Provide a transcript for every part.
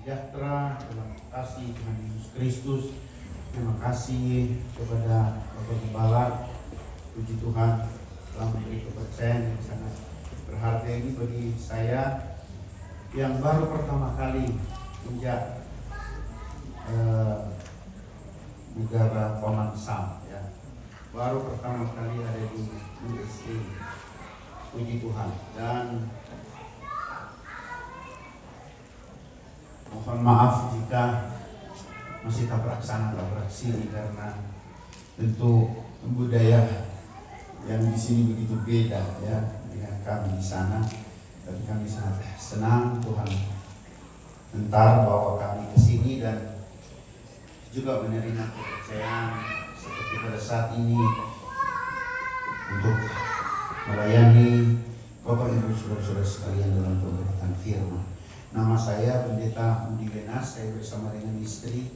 sejahtera dalam kasih Tuhan Yesus Kristus. Terima kasih kepada Bapak Gembala, puji Tuhan telah memberi kepercayaan yang sangat berharga ini bagi saya yang baru pertama kali menjak negara Paman Sam, ya. Baru pertama kali ada di USA. Puji Tuhan, dan mohon maaf jika masih tabrak sana tabrak sini karena tentu budaya yang di sini begitu beda, ya, dengan kami di sana. Tapi kami sangat senang Tuhan entar bawa kami ke sini dan juga menerima kepercayaan seperti pada saat ini untuk melayani Bapak Ibu saudara-saudara sekalian dalam pemberitaan firman. Nama saya Pendeta Budi Lenas, saya bersama dengan istri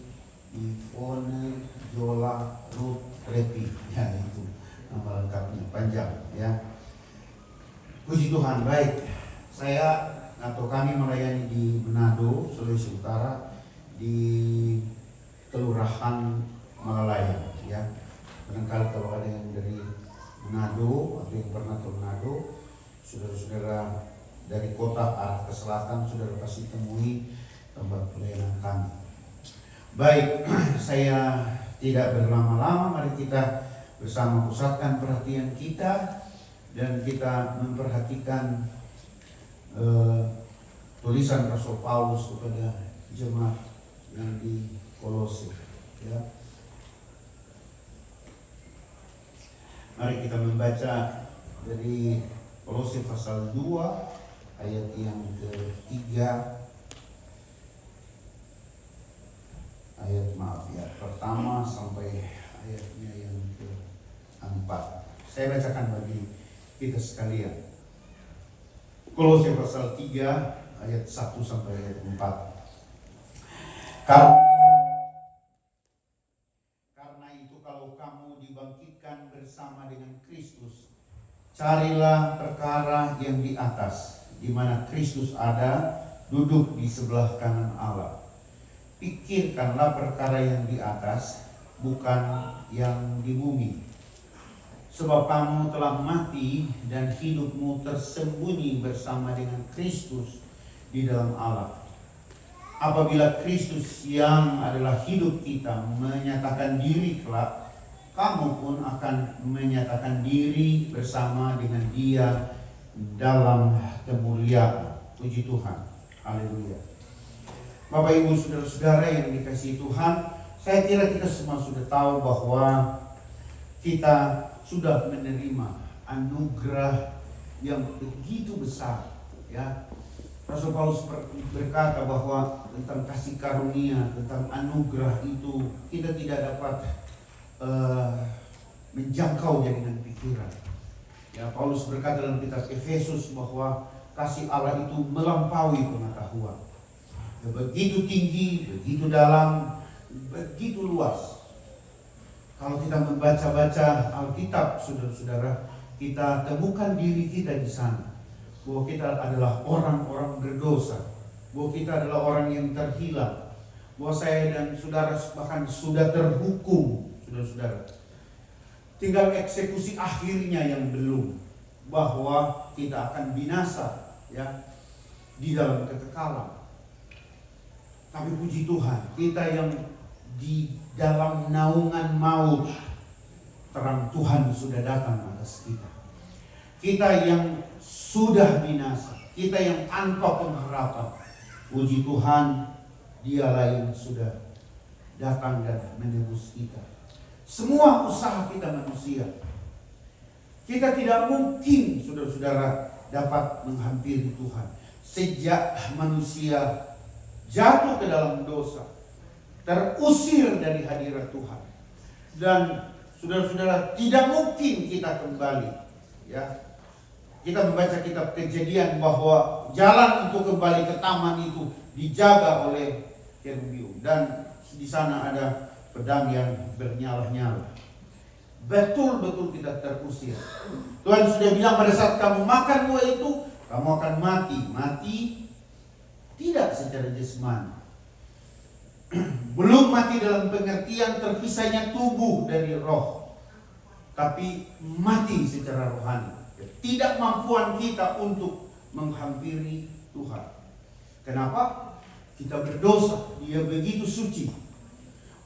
Ivone Jola Ruth Repi, ya itu nama lengkapnya, panjang, ya. Puji Tuhan, baik. Saya atau kami melayani di Manado, Sulawesi Utara, di Kelurahan Malalayan, ya. Barangkali kalau ada yang dari Manado atau yang pernah ke Manado, saudara-saudara dari kota arah ke selatan, saudara pasti temui tempat pelayanan kami. Baik, saya tidak berlama-lama, mari kita bersama pusatkan perhatian kita dan kita memperhatikan tulisan Rasul Paulus kepada jemaat yang di Kolose, ya. Mari kita membaca dari Kolose pasal 2 ayat yang ketiga, pertama sampai ayatnya yang keempat. Saya bacakan bagi kita sekalian. Kolose pasal 3 ayat 1 sampai ayat 4. Karena itu kalau kamu dibangkitkan bersama dengan Kristus, carilah perkara yang di atas, di mana Kristus ada, duduk di sebelah kanan Allah. Pikirkanlah perkara yang di atas, bukan yang di bumi. Sebab kamu telah mati dan hidupmu tersembunyi bersama dengan Kristus di dalam Allah. Apabila Kristus yang adalah hidup kita menyatakan diri kelak, kamu pun akan menyatakan diri bersama dengan Dia dalam kemuliaan. Puji Tuhan. Haleluya. Bapak Ibu saudara-saudara yang dikasihi Tuhan, saya kira kita semua sudah tahu bahwa kita sudah menerima anugerah yang begitu besar, ya. Rasul Paulus berkata bahwa tentang kasih karunia, tentang anugerah itu kita tidak dapat menjangkau dengan pikiran. Ya, Paulus berkata dalam kitab Efesus bahwa kasih Allah itu melampaui pengetahuan. Ya, begitu tinggi, begitu dalam, begitu luas. Kalau kita membaca-baca Alkitab, saudara-saudara, kita temukan diri kita di sana. Bahwa kita adalah orang-orang berdosa, bahwa kita adalah orang yang terhilang, bahwa saya dan saudara bahkan sudah terhukum, saudara-saudara. Tinggal eksekusi akhirnya yang belum, bahwa kita akan binasa, ya, di dalam kekekalan. Tapi puji Tuhan, kita yang di dalam naungan maut, terang Tuhan sudah datang atas kita. Kita yang sudah binasa, kita yang tanpa pengharapan, puji Tuhan, Dialah yang sudah datang dan menebus kita. Semua usaha kita manusia, kita tidak mungkin, saudara-saudara, dapat menghampiri Tuhan. Sejak manusia jatuh ke dalam dosa, terusir dari hadirat Tuhan, dan saudara-saudara, tidak mungkin kita kembali, ya. Kita membaca kitab Kejadian bahwa jalan untuk kembali ke taman itu dijaga oleh kerubium, dan di sana ada pedang yang bernyala-nyala. Betul-betul kita terusir. Tuhan sudah bilang pada saat kamu makan buah itu, kamu akan mati. Mati tidak secara jasmani, belum mati dalam pengertian terpisahnya tubuh dari roh, tapi mati secara rohani. Tidak mampuan kita untuk menghampiri Tuhan. Kenapa? Kita berdosa, Dia begitu suci.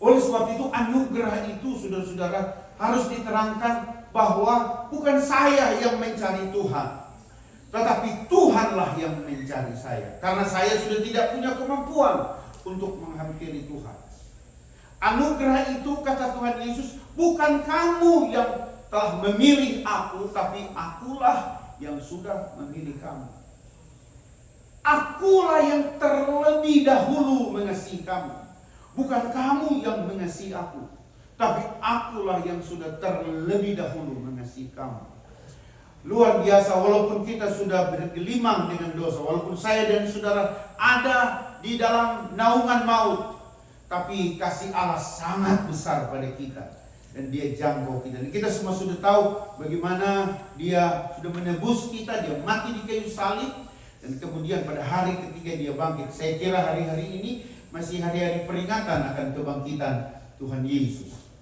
Oleh sebab itu anugerah itu, saudara-saudara, harus diterangkan bahwa bukan saya yang mencari Tuhan, tetapi Tuhanlah yang mencari saya. Karena saya sudah tidak punya kemampuan untuk menghampiri Tuhan. Anugerah itu, kata Tuhan Yesus, bukan kamu yang telah memilih aku, tapi akulah yang sudah memilih kamu. Akulah yang terlebih dahulu mengasihi kamu. Bukan kamu yang mengasihi aku, tapi akulah yang sudah terlebih dahulu mengasihi kamu. Luar biasa, walaupun kita sudah bergelimang dengan dosa, walaupun saya dan saudara ada di dalam naungan maut, tapi kasih Allah sangat besar pada kita. Dan Dia jangkau kita. Dan kita semua sudah tahu bagaimana Dia sudah menebus kita. Dia mati di kayu salib, dan kemudian pada hari ketiga Dia bangkit. Saya kira hari-hari ini masih hari-hari peringatan akan kebangkitan Tuhan Yesus.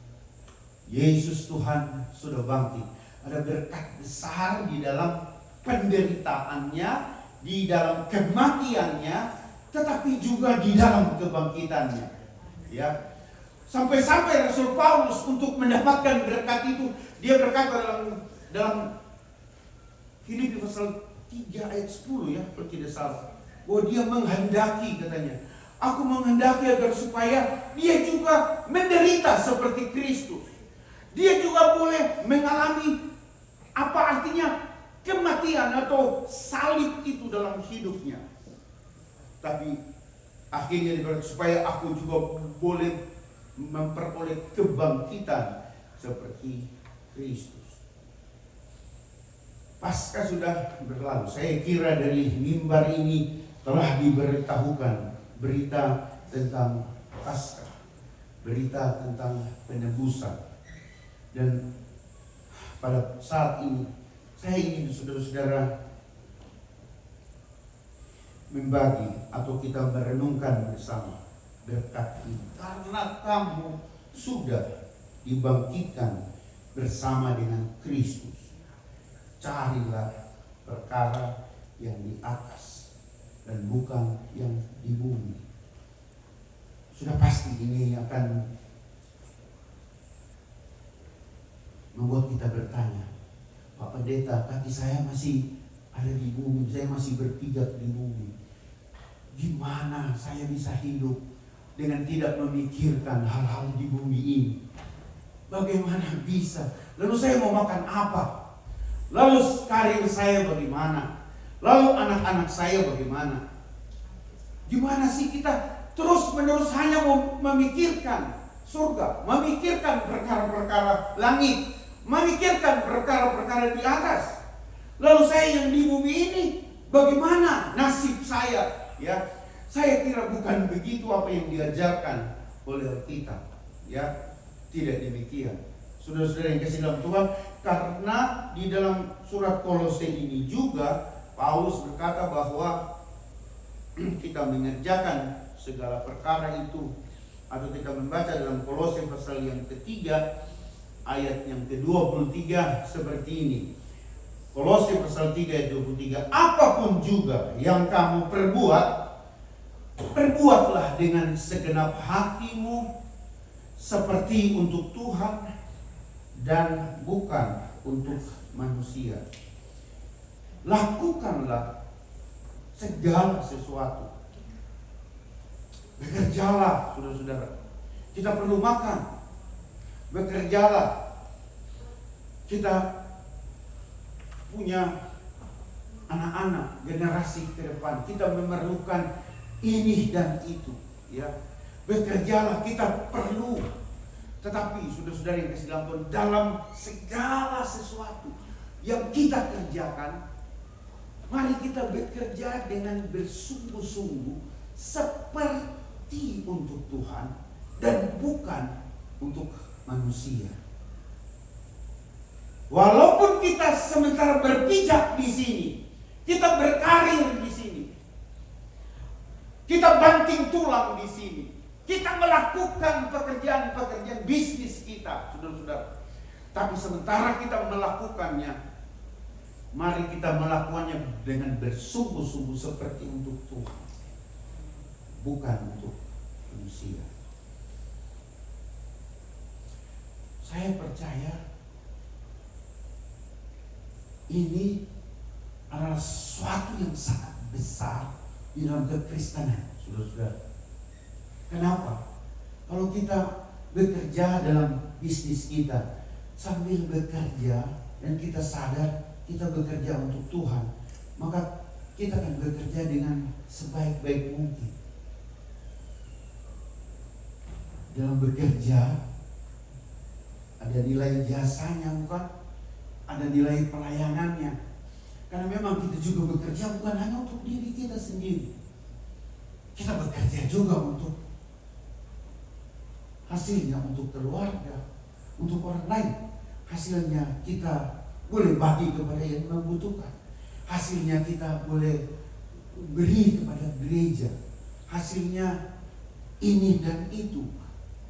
Yesus Tuhan sudah bangkit. Ada berkat besar di dalam penderitaannya, di dalam kematiannya, tetapi juga di dalam kebangkitannya. Ya, sampai-sampai Rasul Paulus untuk mendapatkan berkat itu, dia berkata dalam Filipi pasal 3 ayat 10 ya, kalau tidak salah, bahwa dia menghendaki, katanya, aku menghendaki agar supaya dia juga menderita seperti Kristus. Dia juga boleh mengalami apa artinya kematian atau salib itu dalam hidupnya. Tapi akhirnya dia supaya aku juga boleh memperoleh kebangkitan seperti Kristus. Pasca sudah berlalu. Saya kira dari mimbar ini telah diberitahukan berita tentang Pasca, berita tentang penebusan. Dan pada saat ini saya ingin saudara-saudara membagi atau kita merenungkan bersama berkat ini. Karena kamu sudah dibangkitkan bersama dengan Kristus, carilah perkara yang di atas dan bukan yang di bumi. Sudah pasti ini akan membuat kita bertanya, Pak Pendeta, kaki saya masih ada di bumi, saya masih berpijak di bumi. Gimana saya bisa hidup dengan tidak memikirkan hal-hal di bumi ini? Bagaimana bisa? Lalu saya mau makan apa? Lalu karir saya bagaimana? Lalu anak-anak saya bagaimana? Gimana sih kita terus-menerus hanya memikirkan surga, memikirkan perkara-perkara langit, memikirkan perkara-perkara di atas. Lalu saya yang di bumi ini, bagaimana nasib saya? Ya, saya kira bukan begitu apa yang diajarkan oleh kita. Ya, tidak demikian. Saudara-saudara yang kasih dalam Tuhan, karena di dalam surat Kolose ini juga Paulus berkata bahwa kita mengerjakan segala perkara itu, atau kita membaca dalam Kolose pasal yang ketiga ayat yang ke-23 seperti ini. Kolose pasal 3 ayat 23, apapun juga yang kamu perbuat, perbuatlah dengan segenap hatimu seperti untuk Tuhan dan bukan untuk manusia. Lakukanlah segala sesuatu. Bekerjalah, saudara-saudara. Kita perlu makan. Bekerjalah. Kita punya anak-anak, generasi ke depan. Kita memerlukan ini dan itu, ya. Bekerjalah, kita perlu. Tetapi saudara-saudara yang kasih dalam Tuhan, dalam segala sesuatu yang kita kerjakan, mari kita bekerja dengan bersungguh-sungguh seperti untuk Tuhan dan bukan untuk manusia. Walaupun kita sementara berpijak di sini, kita berkarir di sini, kita banting tulang di sini, Kita melakukan pekerjaan-pekerjaan bisnis kita, saudara-saudara. Tapi sementara kita melakukannya, mari kita melakukannya dengan bersungguh-sungguh seperti untuk Tuhan, bukan untuk manusia. Saya percaya ini adalah sesuatu yang sangat besar di dalam kekristenan, saudara-saudara. Kenapa? Kalau kita bekerja dalam bisnis kita, sambil bekerja dan kita sadar kita bekerja untuk Tuhan, maka kita akan bekerja dengan sebaik-baik mungkin. Dalam bekerja ada nilai jasanya, bukan? Ada nilai pelayanannya. Karena memang kita juga bekerja bukan hanya untuk diri kita sendiri. Kita bekerja juga untuk hasilnya untuk keluarga, untuk orang lain. Hasilnya kita boleh bagi kepada yang membutuhkan. Hasilnya kita boleh beri kepada gereja. Hasilnya ini dan itu.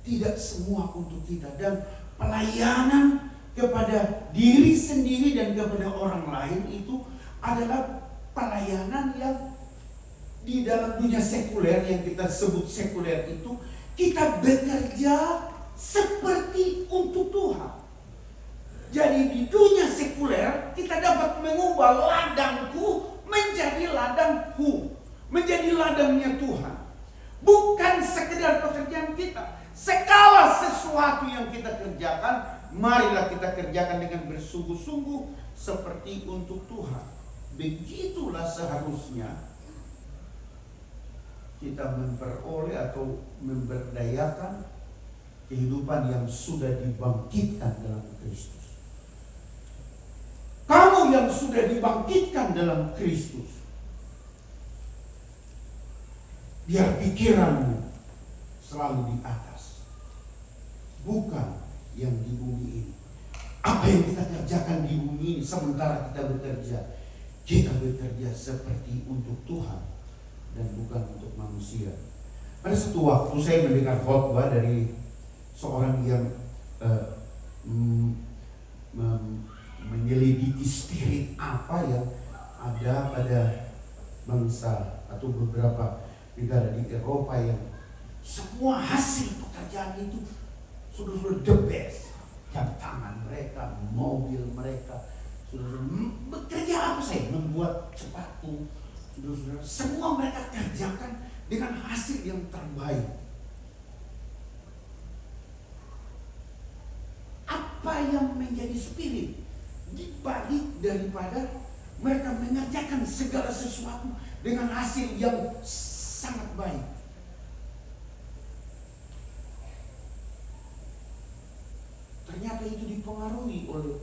Tidak semua untuk kita. Dan pelayanan kepada diri sendiri dan kepada orang lain itu adalah pelayanan yang di dalam dunia sekuler, yang kita sebut sekuler itu, kita bekerja seperti untuk Tuhan. Jadi di dunia sekuler kita dapat mengubah ladangku menjadi ladangku, menjadi ladangnya Tuhan. Bukan sekedar pekerjaan kita. Segala sesuatu yang kita kerjakan, marilah kita kerjakan dengan bersungguh-sungguh seperti untuk Tuhan. Begitulah seharusnya kita memperoleh atau memberdayakan kehidupan yang sudah dibangkitkan dalam Kristus. Kamu yang sudah dibangkitkan dalam Kristus, biar pikiranmu selalu di atas, bukan yang di bumi ini. Apa yang kita kerjakan di bumi ini, sementara kita bekerja seperti untuk Tuhan dan bukan untuk manusia. Pada suatu waktu saya mendengar khotbah dari seorang yang menyelidiki spirit apa yang ada pada bangsa atau beberapa negara di Eropa yang semua hasil pekerjaan itu sudah the best. Jam tangan mereka, mobil mereka, sudah bekerja apa saya? Membuat sepatu, sudah semua mereka kerjakan dengan hasil yang terbaik. Apa yang menjadi spirit di balik daripada mereka mengerjakan segala sesuatu dengan hasil yang sangat baik? Ternyata itu dipengaruhi oleh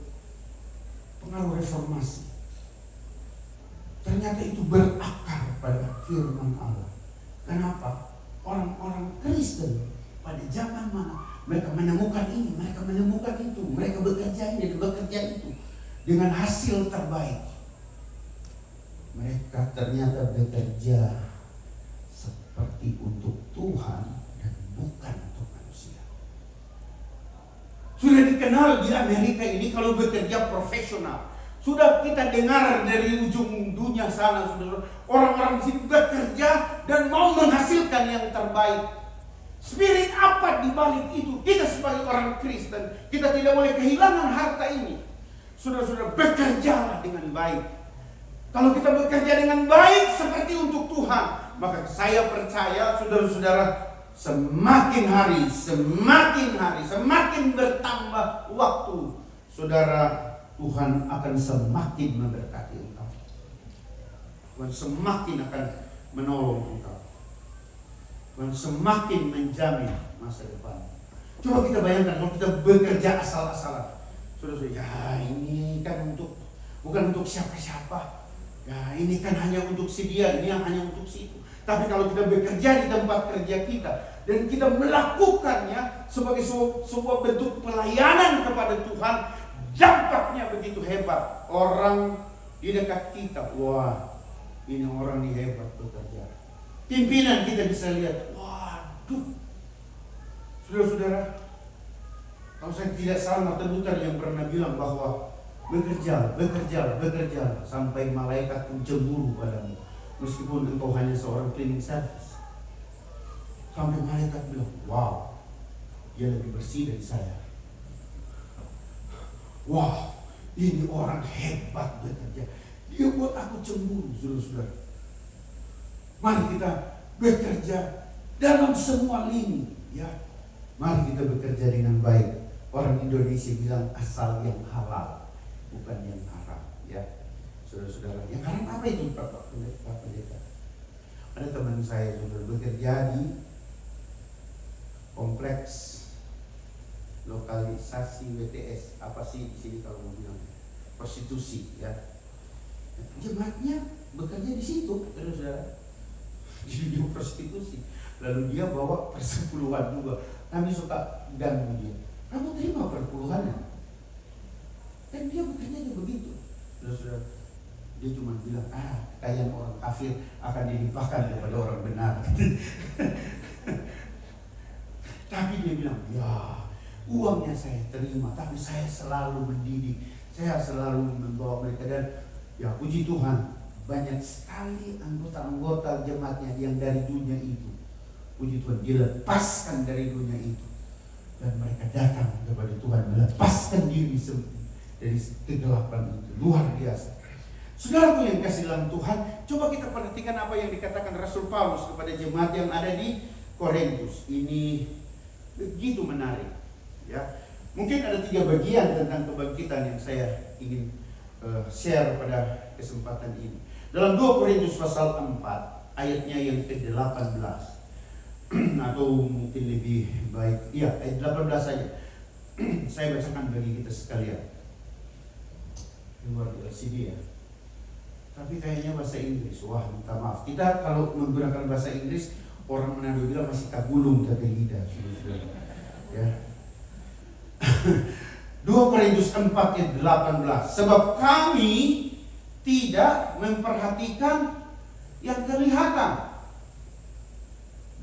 pengaruh reformasi. Ternyata itu berakar pada firman Allah. Kenapa? Orang-orang Kristen pada zaman mana mereka menemukan ini, mereka menemukan itu, mereka bekerja ini dan bekerja itu dengan hasil terbaik. Mereka ternyata bekerja seperti untuk Tuhan dan bukan untuk manusia. Sudah dikenal di Amerika ini kalau bekerja profesional. Sudah kita dengar dari ujung dunia sana, saudara, orang-orang di sini bekerja dan mau menghasilkan yang terbaik. Spirit apa di balik itu? Kita sebagai orang Kristen, kita tidak boleh kehilangan harta ini. Saudara-saudara, bekerjalah dengan baik. Kalau kita bekerja dengan baik seperti untuk Tuhan, maka saya percaya saudara-saudara, semakin hari, semakin bertambah waktu, saudara, Tuhan akan semakin memberkati engkau. Tuhan semakin akan menolong engkau. Tuhan semakin menjamin masa depan. Coba kita bayangkan kalau kita bekerja asal-asalan. Saudara-saudara, ya ini kan bukan untuk siapa-siapa. Ya ini kan hanya untuk si dia, ini hanya untuk si itu. Tapi kalau kita bekerja di tempat kerja kita dan kita melakukannya sebagai sebuah bentuk pelayanan kepada Tuhan, dampaknya begitu hebat. Orang di dekat kita, wah ini orang ini hebat bekerja. Pimpinan kita bisa lihat, waduh Saudara-saudara, kalau saya tidak salah, Martin Luther yang pernah bilang bahwa bekerja sampai malaikat pun cemburu padamu, meskipun engkau hanya seorang cleaning service. Sampai malaikat bilang, wow, dia lebih bersih dari saya. Wow, ini orang hebat bekerja. Dia buat aku cemburu, saudara-saudara. Mari kita bekerja dalam semua lini, ya. Mari kita bekerja dengan baik. Orang Indonesia bilang asal yang halal, bukan yang haram, ya. Saudara-saudara, yang haram apa itu, Pak Pendeta? Ada teman saya sudah bekerja di kompleks lokalisasi WTS, apa sih di sini kalau mau bilang prostitusi, ya. Jemaatnya bekerja di situ, saudara. Jadi dia prostitusi. Lalu dia bawa persepuluhan juga. Kami suka ganggu dia. Kamu terima perpuluhannya? Dan dia bekerja begitu. Saudara, dia cuma bilang, kekayaan orang kafir akan dilimpahkan kepada orang benar. Tapi dia bilang, ya, uangnya saya terima, tapi saya selalu mendidik, saya selalu membawa mereka. Dan ya puji Tuhan, banyak sekali anggota-anggota jemaatnya yang dari dunia itu, puji Tuhan, dilepaskan dari dunia itu, dan mereka datang kepada Tuhan, melepaskan diri dari kegelapan itu. Luar biasa. Saudaraku yang kasih dalam Tuhan, coba kita perhatikan apa yang dikatakan Rasul Paulus kepada jemaat yang ada di Korintus. Ini begitu menarik, ya. Mungkin ada 3 bagian tentang kebangkitan yang saya ingin share pada kesempatan ini. Dalam 2 Korintus pasal 4 ayatnya yang ke-18 atau mungkin lebih baik, iya, ayat 18 saja. Saya bacakan bagi kita sekalian. Keluar di LCD, ya. Tapi kayaknya bahasa Inggris. Wah, minta maaf. Kita kalau menggunakan bahasa Inggris, orang Manado bilang masih kagulung tapi lidah, ya. 2 Korintus 4 ayat 18. Sebab kami tidak memperhatikan yang kelihatan,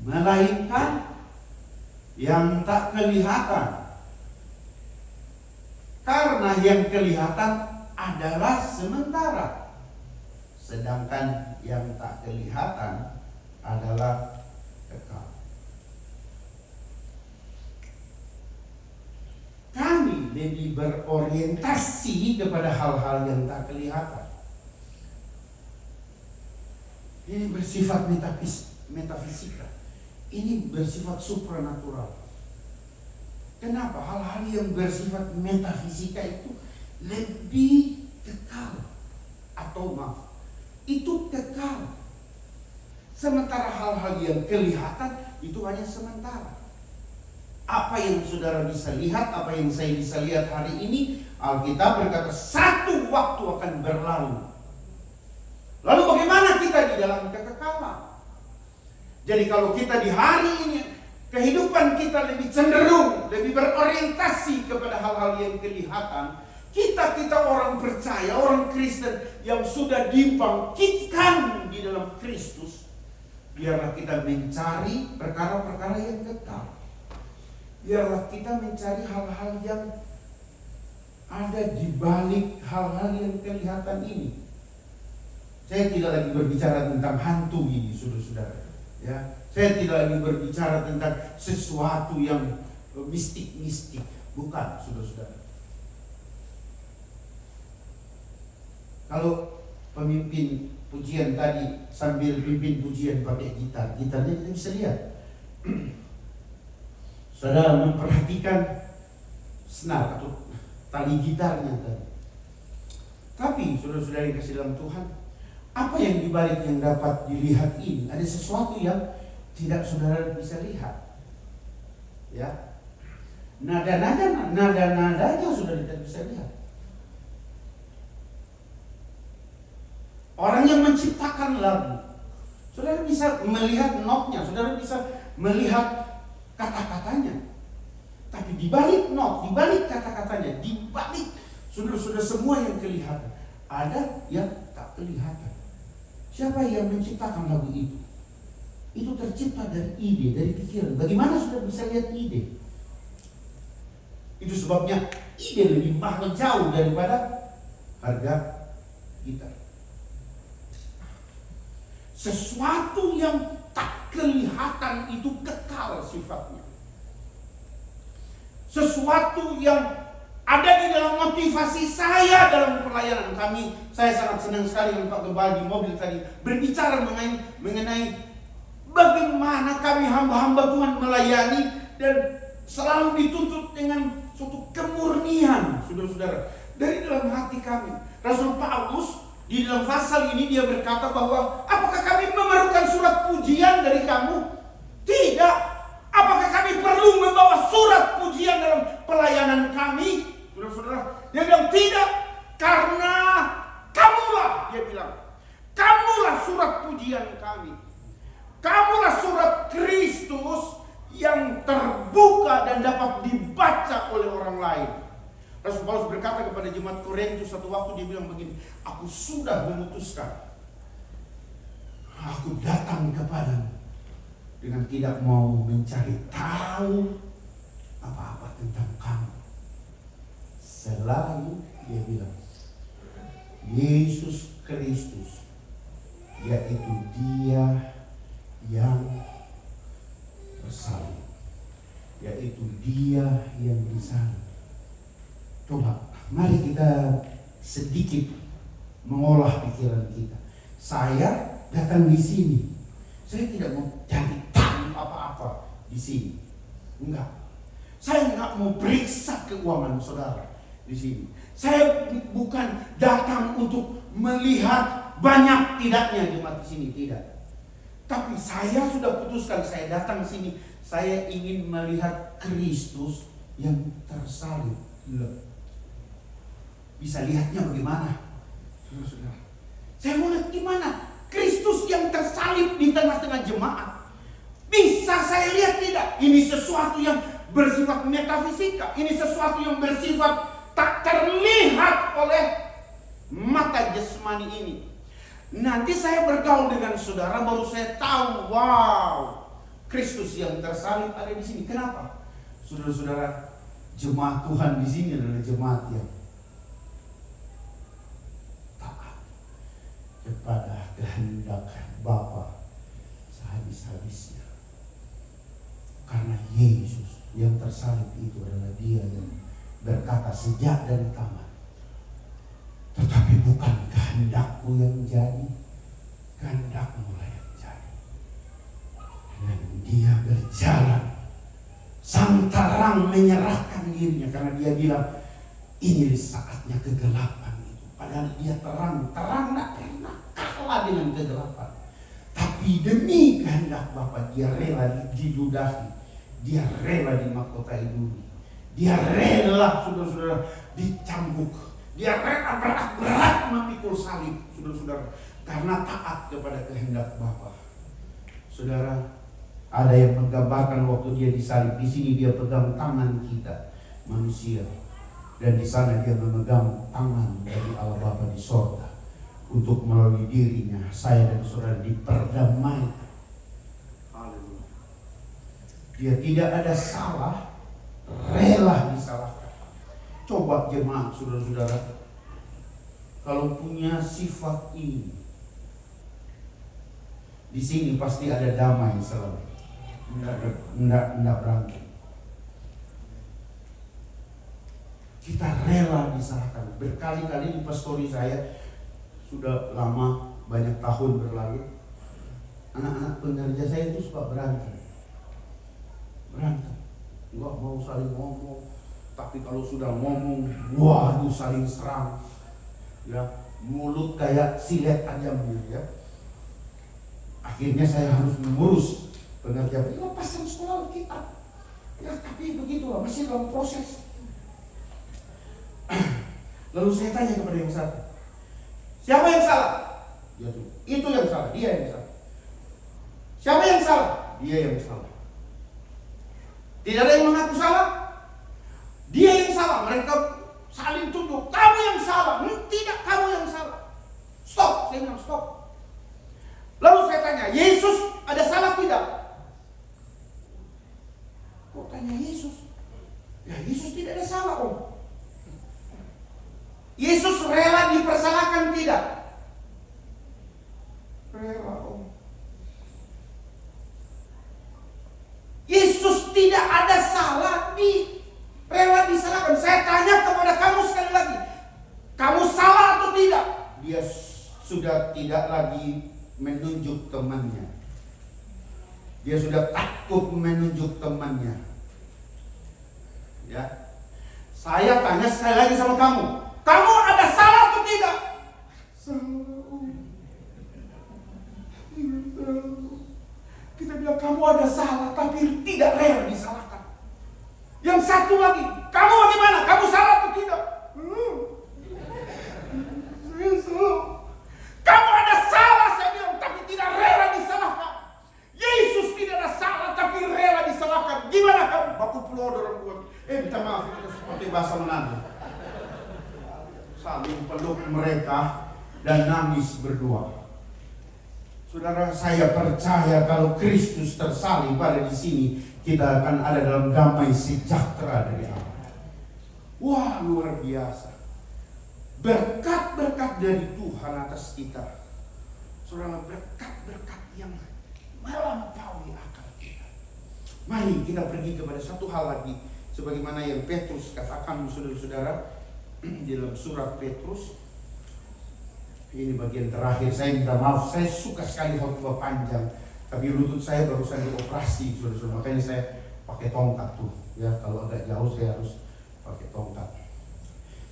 melainkan yang tak kelihatan. Karena yang kelihatan adalah sementara, sedangkan yang tak kelihatan adalah kekal. Kami lebih berorientasi kepada hal-hal yang tak kelihatan. Ini bersifat metafisika. Ini bersifat supranatural. Kenapa? Hal-hal yang bersifat metafisika itu lebih kekal. Atau maaf, itu kekal. Sementara hal-hal yang kelihatan itu hanya sementara. Apa yang saudara bisa lihat, apa yang saya bisa lihat hari ini, Alkitab berkata satu waktu akan berlalu. Lalu bagaimana kita di dalam kekekalan? Jadi kalau kita di hari ini, kehidupan kita lebih cenderung, lebih berorientasi kepada hal-hal yang kelihatan. Kita orang percaya, orang Kristen yang sudah dibangkitkan di dalam Kristus, biarlah kita mencari perkara-perkara yang kekal. Biarlah kita mencari hal-hal yang ada di balik hal-hal yang kelihatan ini. Saya tidak lagi berbicara tentang hantu ini, saudara-saudara. Ya, saya tidak lagi berbicara tentang sesuatu yang mistik-mistik, bukan, saudara-saudara. Kalau pemimpin pujian tadi sambil pimpin pujian pakai gitar, gitarnya kita bisa lihat. Saudara memperhatikan senar atau tali gitarnya tadi. Tapi saudara-saudara yang kasih dalam Tuhan, apa yang dibalik yang dapat dilihat ini? Ada sesuatu yang tidak saudara bisa lihat, ya. Nada-nadanya saudara tidak bisa lihat. Orang yang menciptakan lagu, saudara bisa melihat notnya, saudara bisa melihat kata-katanya. Tapi di balik not, di balik kata-katanya, di balik saudara-saudara semua yang kelihatan, ada yang tak kelihatan. Siapa yang menciptakan lagu itu? Itu tercipta dari ide, dari pikiran. Bagaimana saudara bisa lihat ide? Itu sebabnya dia lebih mahal jauh daripada harga kita. Sesuatu yang tak kelihatan itu kekal sifatnya. Sesuatu yang ada di dalam motivasi saya dalam pelayanan kami. Saya sangat senang sekali dengan Pak Gebal di mobil tadi berbicara mengenai bagaimana kami hamba-hamba Tuhan melayani dan selalu dituntut dengan suatu kemurnian, saudara-saudara, dari dalam hati kami. Rasul Paulus di dalam pasal ini dia berkata bahwa apakah kami memerlukan surat pujian dari kamu? Tidak. Apakah kami perlu membawa surat pujian dalam pelayanan kami? Saudara-saudara, dia bilang tidak, karena kamulah, dia bilang, kamulah surat pujian kami. Kamulah surat Kristus yang terbuka dan dapat dibaca oleh orang lain. Rasul Paulus berkata kepada jemaat Korintus satu waktu, dia bilang begini, aku sudah memutuskan, aku datang kepadamu dengan tidak mau mencari tahu apa-apa tentang kamu. Selalu dia bilang, Yesus Kristus, yaitu Dia yang bersalib, yaitu Dia yang disalib. Coba, mari kita sedikit mengolah pikiran kita. Saya datang di sini, saya tidak mau cari tahu apa-apa di sini. Enggak. Saya enggak mau periksa keuangan saudara di sini. Saya bukan datang untuk melihat banyak tidaknya jemaat di sini, tidak. Tapi saya sudah putuskan, saya datang di sini, saya ingin melihat Kristus yang tersalib. Bisa lihatnya bagaimana? Saudara-saudara, saya mau lihat gimana Kristus yang tersalib di tengah-tengah jemaat. Bisa saya lihat tidak? Ini sesuatu yang bersifat metafisika. Ini sesuatu yang bersifat tak terlihat oleh mata jasmani ini. Nanti saya bergaul dengan saudara, baru saya tahu, wow, Kristus yang tersalib ada di sini. Kenapa? Saudara-saudara, jemaat Tuhan di sini adalah jemaat yang taat kepada kehendak Bapa sehabis-habisnya. Karena Yesus yang tersalib itu adalah Dia yang berkata sejak dari taman, tetapi bukan kehendakku yang jadi, kehendakmu lah yang jadi. Dan Dia berjalan, sang terang menyerahkan dirinya, karena Dia bilang ini saatnya kegelapan itu. Padahal Dia terang tak pernah kalah dengan kegelapan. Tapi demi kehendak Bapa Dia rela diludahi, Dia rela dimahkotai dulu, Dia rela, saudara-saudara, dicambuk, Dia rela berat-berat memikul salib, saudara-saudara, karena taat kepada kehendak Bapa. Saudara, ada yang menggambarkan waktu Dia disalib, di sini Dia pegang tangan kita manusia, dan di sana Dia memegang tangan dari Allah Bapa di sorga, untuk melalui dirinya saya dan saudara diperdamaikan. Haleluya. Dia tidak ada salah, rela disalahkan. Coba jemaat saudara-saudara, kalau punya sifat ini, di sini pasti ada damai selalu. Enggak berantem. Kita rela disalahkan. Berkali-kali di pastori saya, sudah lama, banyak tahun berlalu, anak-anak pengerja saya itu suka berantem. Enggak mau saling ngomong, tapi kalau sudah ngomong, waduh saling serang. Ya, mulut kayak silet tajam ya. Akhirnya saya harus mengurus pengerja. Lepaskan sekolah kita. Ya, tapi begitulah, masih dalam proses. Lalu saya tanya kepada yang satu, siapa yang salah? Dia tuh. Itu yang salah, dia yang salah. Siapa yang salah? Dia yang salah. Tidak ada yang mengaku salah. Dia yang salah. Mereka saling tuduh, kamu yang salah. Tidak, kamu yang salah. Stop, saya bilang stop. Lalu saya tanya, Yesus ada salah tidak? Kok tanya Yesus? Ya Yesus tidak ada salah Om. Yesus rela dipersalahkan tidak? Rela Om. Yesus tidak ada salah rela disalahkan. Saya tanya kepada kamu sekali lagi, kamu salah atau tidak? Dia sudah tidak lagi menunjuk temannya. Dia sudah takut menunjuk temannya. Ya, saya tanya sekali lagi sama kamu, kamu ada salah atau tidak? Salah. Kita bilang kamu ada salah, tapi tidak rela disalahkan. Yang satu lagi, kamu bagaimana? Kamu salah atau tidak? Saya salah. Kamu ada salah, saya bilang, tapi tidak rela disalahkan. Yesus tidak ada salah, tapi rela disalahkan. Gimana kamu? Baku pelodor orang buat. Minta maaf, itu seperti bahasa Manado. Saling peluk mereka dan nangis berdua. Saudara, saya percaya kalau Kristus tersalib pada di sini, kita akan ada dalam damai sejahtera dari Allah. Wah, luar biasa. Berkat-berkat dari Tuhan atas kita. Saudara, berkat-berkat yang melampaui akal kita. Mari kita pergi kepada satu hal lagi, sebagaimana yang Petrus katakan, saudara-saudara, di dalam surat Petrus. Ini bagian terakhir. Saya minta maaf, saya suka sekali khotbah panjang, tapi lutut saya barusan dioperasi, saudara-saudara. Makanya saya pakai tongkat tuh. Ya, kalau agak jauh saya harus pakai tongkat.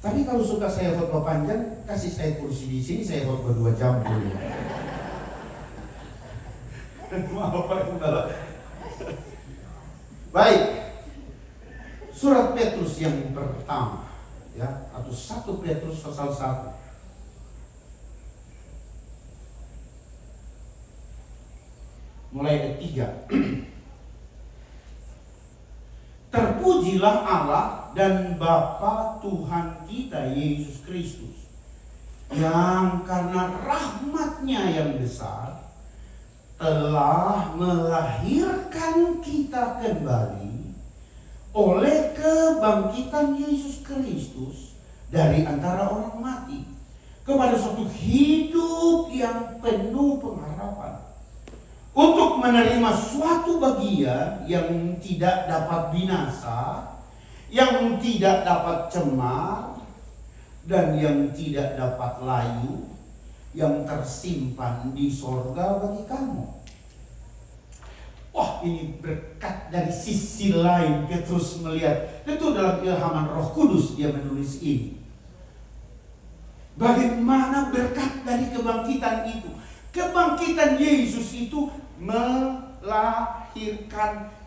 Tapi kalau suka saya khotbah panjang, kasih saya kursi di sini, saya khotbah 2 jam dulu. Maaf Pak Saudara. Baik. Surat Petrus yang pertama, ya, atau 1 Petrus pasal 1. Mulai ayat 3. Terpujilah Allah dan Bapa Tuhan kita Yesus Kristus, yang karena rahmat-Nya yang besar telah melahirkan kita kembali oleh kebangkitan Yesus Kristus dari antara orang mati kepada suatu hidup yang penuh pengharapan, untuk menerima suatu bagian yang tidak dapat binasa, yang tidak dapat cemar, dan yang tidak dapat layu, yang tersimpan di sorga bagi kamu. Wah, ini berkat dari sisi lain. Petrus melihat, tentu dalam ilhaman Roh Kudus dia menulis ini. Bagaimana berkat dari kebangkitan itu? Kebangkitan Yesus itu melahirkan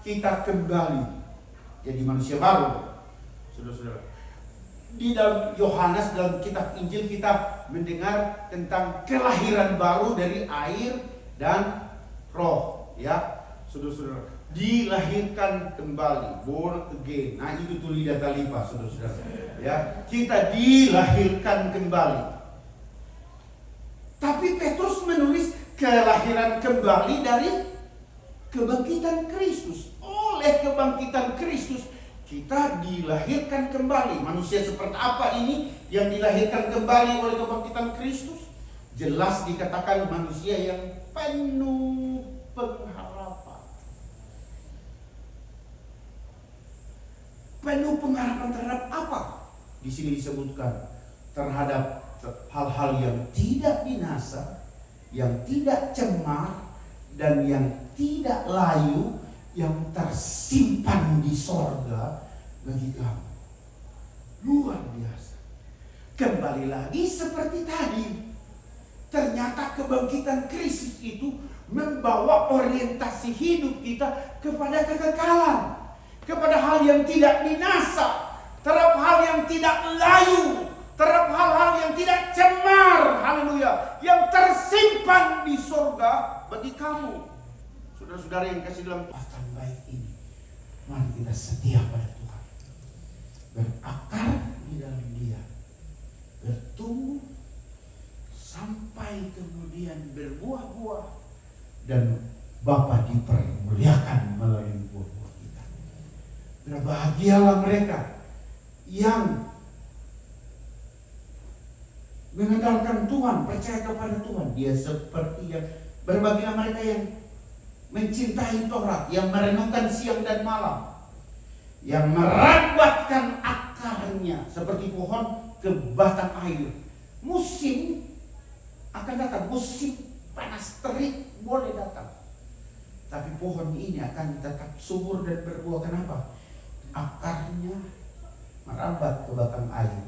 kita kembali jadi manusia baru. Saudara-saudara, di dalam Yohanes, dalam kitab Injil, kita mendengar tentang kelahiran baru dari air dan roh, ya. Saudara-saudara, dilahirkan kembali, born again. Nah, itu tulidah talipa, saudara-saudara, ya. Kita dilahirkan kembali. Tapi Petrus menulis kelahiran kembali dari kebangkitan Kristus. Oleh kebangkitan Kristus kita dilahirkan kembali. Manusia seperti apa ini yang dilahirkan kembali oleh kebangkitan Kristus? Jelas dikatakan manusia yang penuh pengharapan. Penuh pengharapan terhadap apa? Di sini disebutkan terhadap hal-hal yang tidak binasa, yang tidak cemar, dan yang tidak layu, yang tersimpan di sorga bagi kamu. Luar biasa. Kembali lagi seperti tadi, ternyata kebangkitan Kristus itu membawa orientasi hidup kita kepada kekekalan, kepada hal yang tidak binasa, terhadap hal yang tidak layu, terhadap hal-hal yang tidak cemar, haleluya, yang tersimpan di sorga bagi kamu. Saudara-saudara yang kasih dalam Tuhan baik ini, mari kita setia pada Tuhan, berakar di dalam Dia, bertumbuh sampai kemudian berbuah-buah, dan Bapa dipermuliakan melalui buah-buah kita. Saudara, bahagialah mereka yang mengandalkan Tuhan, percaya kepada Tuhan. Dia seperti yang berbahagia mereka yang mencintai Taurat, yang merenungkan siang dan malam, yang merambatkan akarnya seperti pohon ke batang air. Musim akan datang, musim panas terik boleh datang, tapi pohon ini akan tetap subur dan berbuah. Kenapa? Akarnya merambat ke batang air.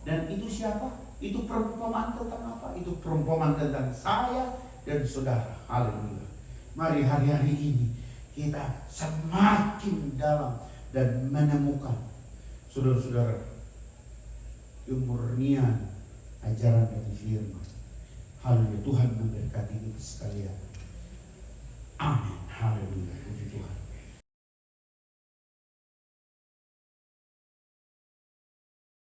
Dan itu siapa? Itu perumpamaan tentang apa? Itu perumpamaan tentang saya dan saudara. Haleluya. Mari hari-hari ini kita semakin dalam dan menemukan, saudara-saudara, kemurnian ajaran dari firman. Haleluya. Tuhan memberkati kita sekalian. Amin. Haleluya. Puji Tuhan.